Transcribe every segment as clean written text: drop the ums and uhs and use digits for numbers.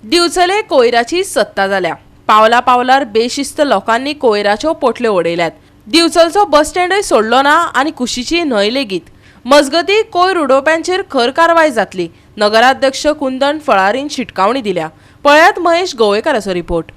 दिवचले कोयराची सत्ता जाल्या। पावला पावलार बेशिस्त लोकांनी कोयराच्यो पोटल्यो उडयल्यात। दिवचलचो बस स्टँडय सोडलो ना आनी कुशीची न्हंय लेगीत। मजगती कोयर उडोवप्यांचेर खर कारवाय जातली। नगराध्यक्ष कुंदन फळारीन शिटकावणी दिल्या। पळयात महेश गोवेकाराचो रिपोर्ट।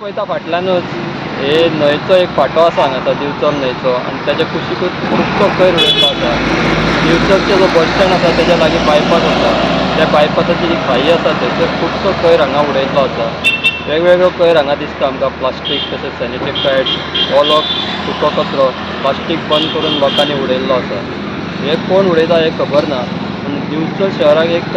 पळयता फाटल्यानूच हे न्हंयचो एक फाटो आसा हांगासर दिवचल न्हंयचो आनी तेच्या कुशीकूच खुबसो कोयर उडयल्लो आसा। दिवचलचो जो बस स्टँड आसा तेच्या लागीं बायपास आसा, त्या बायपासाची जी खाई आसा थंयसर खुबसो कोयर हांगा उडयल्लो आसा। वेगवेगळो कोयर हांगा दिसता आमकां, प्लास्टीक तशेंच सॅनिटरी पॅड्स, ओलो सुको कचरो, प्लास्टीक बंद करून लोकांनी उडयल्लो आसा। हे कोण उडयता हें खबर ना, पूण दिवचल शहराक एक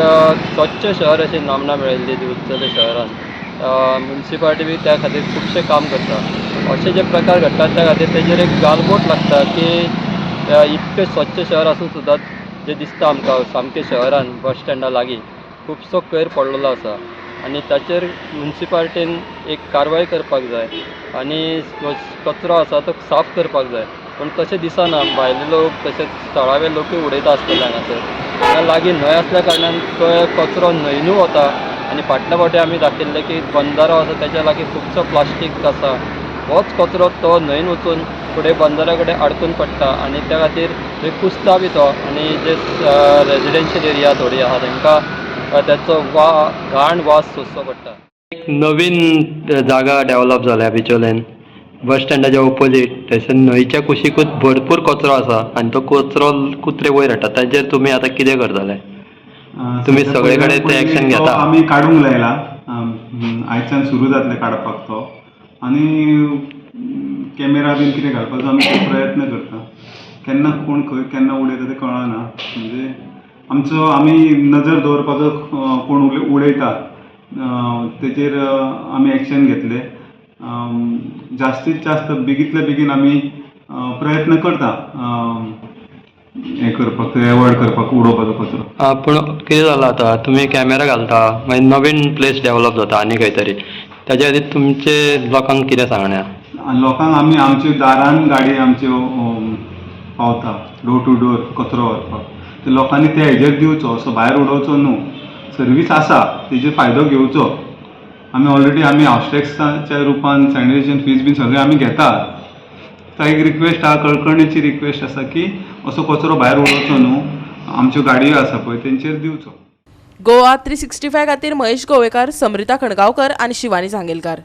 स्वच्छ शहर अशी नामना मेळिल्ली दिवचल शहरान। म्युनिसिपालिटी बी त्या खातीर खुबशें काम करता। अशे जे प्रकार घडटात त्या खातीर तेजेर एक गालबोट लागता की इतकें स्वच्छ शहर आसून सुद्दां जे दिसता आमकां सामकें शहरान बस स्टँडा लागीं खुबसो कोयर पडलेलो आसा आनी ताचेर म्युनिसिपालिटीन एक कारवाय करपाक जाय आनी कचरो आसा तो साफ करपाक जाय। पूण तशें दिसना, भायले लोक तशेंच थळावे लोकूय उडयता आसतले हांगासर। हांगा लागीं न्हंय आसल्या कारणान तो कचरो न्हंयनूय वता आनी फाटल्या फावटी आमी दाखयल्लें की बंदारो आसा तेच्या लागीं खुबसो प्लास्टीक आसा। होच कचरो तो न्हंयन वचून फुडें बंदाऱ्या कडेन आडकून पडटा आनी त्या खातीर थंय कुसता बी तो आनी जे रेजिडेन्शियल एरिया थोडी आहा तांकां त्याचो घाण वास सोंसचो पडटा। एक नवीन जागा डेवलप जाल्या बिचोलेन, बस स्टँडाच्या ऑपोजीट थंयसर न्हंयच्या कुशीकूच भरपूर कचरो आसा आनी तो कचरो कुत्रे वयर हाडटा। ताचेर तुमी आतां कितें करतले? तुमी सगळे कडेन ते एक्शन घेता? आमी काडूंक लायला, आयच्यान सुरू जातले काडपाक तो, आनी कॅमेरा बीन कितें घालपाचो आमी प्रयत्न करता। केन्ना कोण खंय केन्ना उडयता तें कळना, म्हणजे आमी नजर दवरपाचो कोण उडयता तेजेर आमी एक्शन घेतले। जास्तीत जास्त बेगींतल्या बेगीन आमी प्रयत्न करता हें करपाक, एवॉयड करपाक उडोवपाचो कचरो। पूण कितें जालां आतां, तुमी कॅमेरा घालता मागीर नवीन प्लेस डेवलप जाता आनी खंय तरी, ताच्या खातीर तुमचे लोकांक कितें सांगण्या? लोकांक आमी आमच्या दारान गाडी आमच्यो पावता, डोर टू डोर कचरो व्हरपाक। ते लोकांनी ते हेजेर दिवचो, असो भायर उडोवचो न्हू। सर्वीस आसा तेजेर फायदो घेवचो। आमी ऑलरेडी हावस टॅक्साच्या रुपान सॅनिटेशन फीज बीन सगळें आमी घेता। एक रिक्वेस्ट आहा, कळकळीची रिक्वेस्ट आसा की असो कचरो भायर उडोवचो न्हू, आमच्यो गाडयो आसा पळय तेंचेर दिवचो। गोवा 365 खातीर महेश गोवेकार, समृता खणगांवकर आनी शिवानी सांगेलकार।